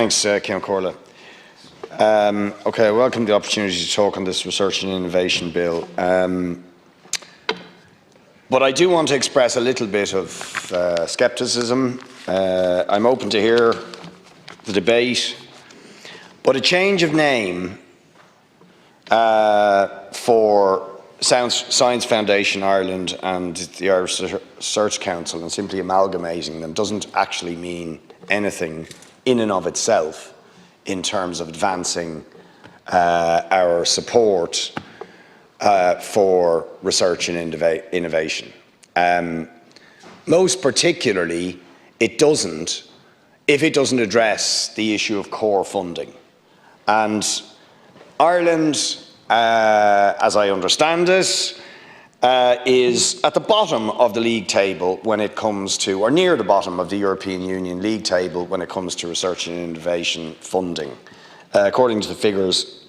Thanks, Cian Corla. Okay, I welcome the opportunity to talk on this Research and Innovation Bill. But I do want to express a little bit of scepticism. I'm open to hear the debate, but a change of name for Science Foundation Ireland and the Irish Research Council and simply amalgamating them doesn't actually mean anything in and of itself in terms of advancing our support for research and innovation. Most particularly, it doesn't if it doesn't address the issue of core funding. And Ireland, as I understand it, is at the bottom of the league table when it comes to, or near the bottom of the European Union league table when it comes to research and innovation funding. According to the figures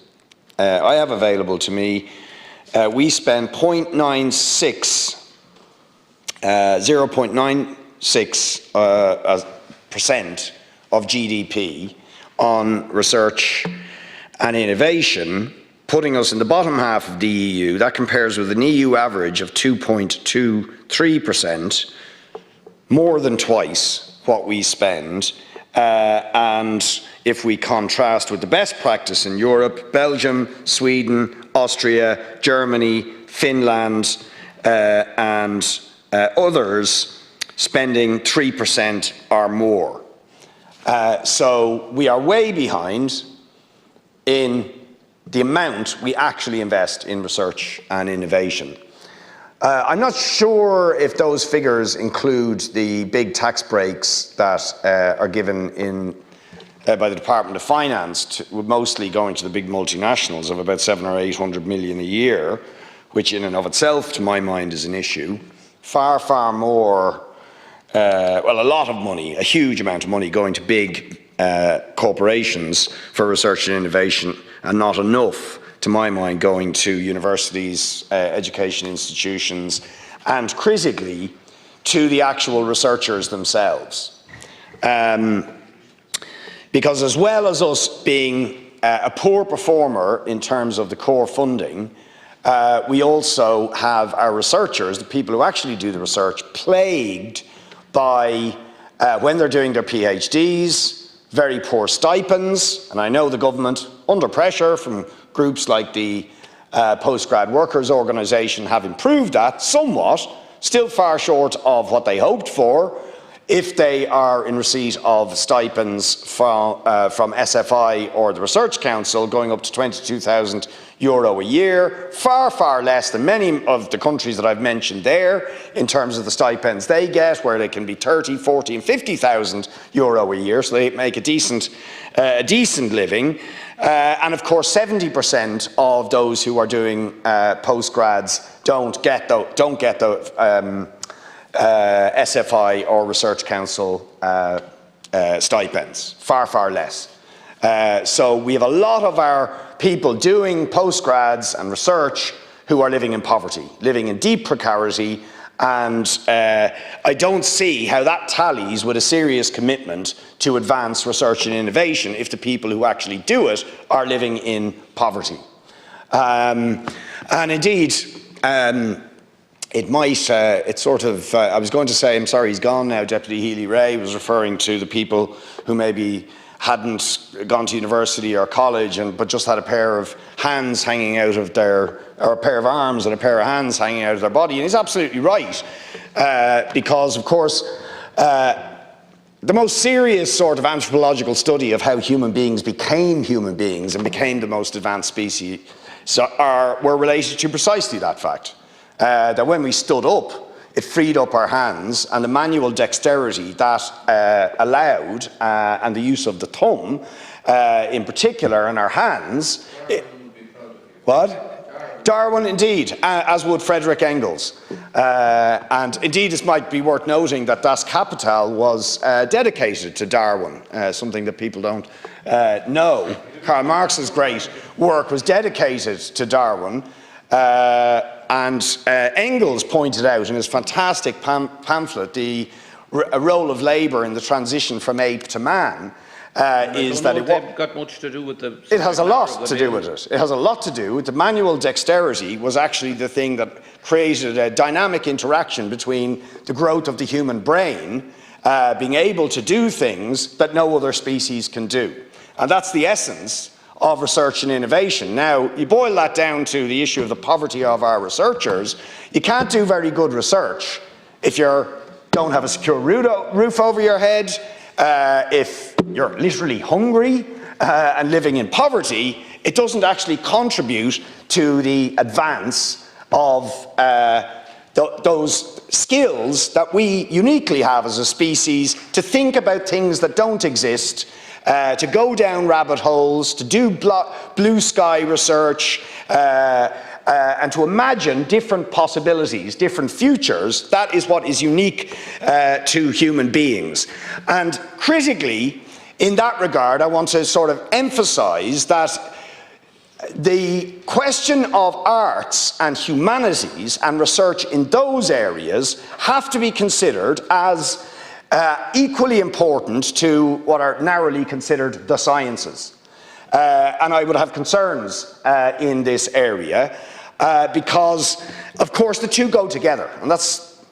I have available to me, we spend 0.96% of GDP on research and innovation, putting us in the bottom half of the EU. That compares with an EU average of 2.23%, more than twice what we spend. And if we contrast with the best practice in Europe, Belgium, Sweden, Austria, Germany, Finland, and others spending 3% or more. So we are way behind in the amount we actually invest in research and innovation. I'm not sure if those figures include the big tax breaks that are given by the Department of Finance, mostly going to the big multinationals of about 700 or 800 million a year, which in and of itself, to my mind, is an issue. Far, far more, well, a lot of money, a huge amount of money going to big corporations for research and innovation, and not enough, to my mind, going to universities, education institutions, and critically, to the actual researchers themselves. Because as well as us being a poor performer in terms of the core funding, we also have our researchers, the people who actually do the research, plagued by, when they're doing their PhDs, very poor stipends. And I know the government, under pressure from groups like the Postgrad Workers Organisation, have improved that somewhat, still far short of what they hoped for, if they are in receipt of stipends from SFI or the Research Council, going up to €22,000 a year, far, far less than many of the countries that I've mentioned there in terms of the stipends they get, where they can be 30, 40 and 50,000 euro a year, so they make a decent living. And of course, 70% of those who are doing postgrads don't get the SFI or Research Council stipends, far, far less. So we have a lot of our people doing postgrads and research who are living in poverty, living in deep precarity, and I don't see how that tallies with a serious commitment to advance research and innovation if the people who actually do it are living in poverty. And indeed, it might, it's sort of, I was going to say, I'm sorry he's gone now, Deputy Healy-Rae was referring to the people who maybe hadn't gone to university or college but just had a pair of hands hanging out of their, or a pair of arms and a pair of hands hanging out of their body. And he's absolutely right, because of course, the most serious sort of anthropological study of how human beings became human beings and became the most advanced species were related to precisely that fact. That when we stood up, it freed up our hands, and the manual dexterity that allowed, and the use of the thumb in particular in our hands. What? Darwin, indeed, as would Frederick Engels. And indeed, it might be worth noting that Das Kapital was dedicated to Darwin, something that people don't know. Karl Marx's great work was dedicated to Darwin. And Engels pointed out in his fantastic pamphlet, a role of labour in the transition from ape to man, is that they've got much to do with the... It has a lot to do with it. It has a lot to do with the manual dexterity was actually the thing that created a dynamic interaction between the growth of the human brain, being able to do things that no other species can do. And that's the essence of research and innovation. Now, you boil that down to the issue of the poverty of our researchers. You can't do very good research if you don't have a secure roof over your head, if you're literally hungry and living in poverty. It doesn't actually contribute to the advance of those skills that we uniquely have as a species to think about things that don't exist, to go down rabbit holes, to do blue sky research, and to imagine different possibilities, different futures. That is what is unique to human beings. And critically, in that regard, I want to sort of emphasize that the question of arts and humanities and research in those areas have to be considered as equally important to what are narrowly considered the sciences. And I would have concerns in this area because, of course, the two go together. And that's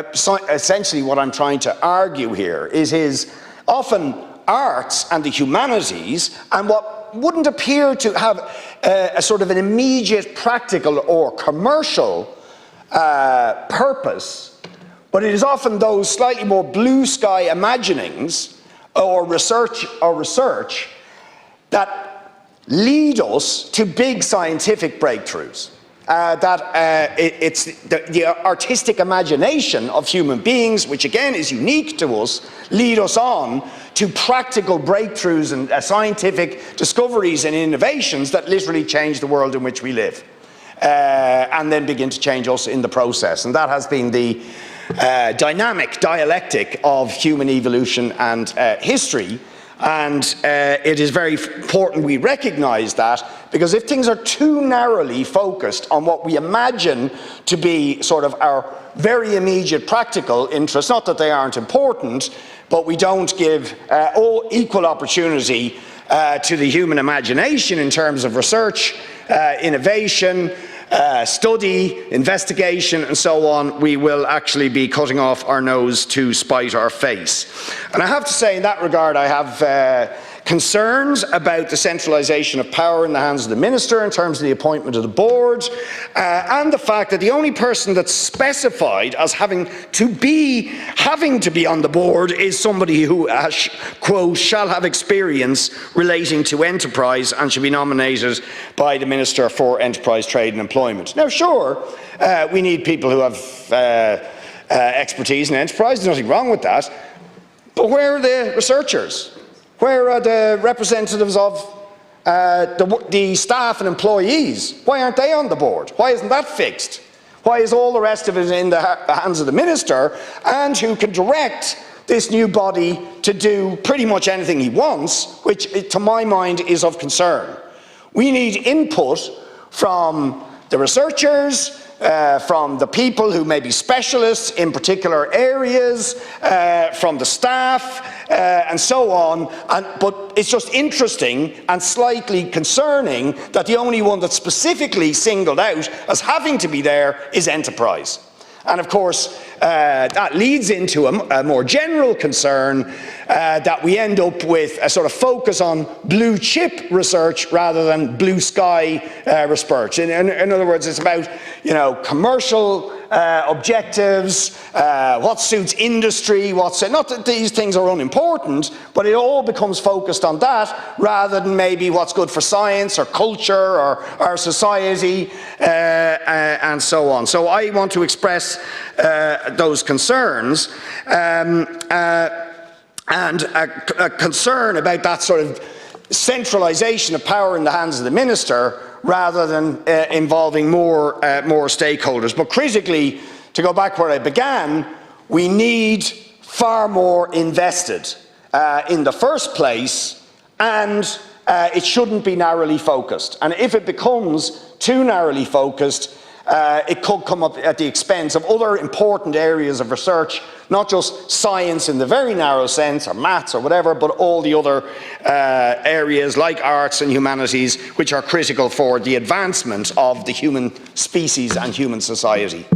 essentially what I'm trying to argue here, is often arts and the humanities and what wouldn't appear to have a sort of an immediate practical or commercial purpose, but it is often those slightly more blue sky imaginings or research that lead us to big scientific breakthroughs. It's the artistic imagination of human beings, which again is unique to us, lead us on to practical breakthroughs and scientific discoveries and innovations that literally change the world in which we live, and then begin to change us in the process. And that has been the dynamic dialectic of human evolution and history. And it is very important we recognize that, because if things are too narrowly focused on what we imagine to be sort of our very immediate practical interests, not that they aren't important, but we don't give all equal opportunity to the human imagination in terms of research, innovation, study, investigation, and so on, we will actually be cutting off our nose to spite our face. And I have to say, in that regard, I have concerns about the centralisation of power in the hands of the minister in terms of the appointment of the board, and the fact that the only person that's specified as having to be on the board is somebody who, quote, shall have experience relating to enterprise and should be nominated by the Minister for Enterprise, Trade and Employment. Now, sure, we need people who have expertise in enterprise, there's nothing wrong with that, but where are the researchers? Where are the representatives of the staff and employees? Why aren't they on the board? Why isn't that fixed? Why is all the rest of it in the hands of the minister, and who can direct this new body to do pretty much anything he wants, which to my mind is of concern. We need input from the researchers, from the people who may be specialists in particular areas, from the staff, and so on. But it's just interesting and slightly concerning that the only one that's specifically singled out as having to be there is enterprise. And of course, that leads into a more general concern that we end up with a sort of focus on blue chip research rather than blue sky research. In other words, it's about, you know, commercial objectives, what suits industry, not that these things are unimportant, but it all becomes focused on that rather than maybe what's good for science or culture or our society, and so on. So I want to express those concerns and a concern about that sort of centralisation of power in the hands of the minister rather than involving more stakeholders. But critically, to go back where I began, we need far more invested in the first place, and it shouldn't be narrowly focused. And if it becomes too narrowly focused, it could come up at the expense of other important areas of research, not just science in the very narrow sense, or maths or whatever, but all the other areas like arts and humanities, which are critical for the advancement of the human species and human society.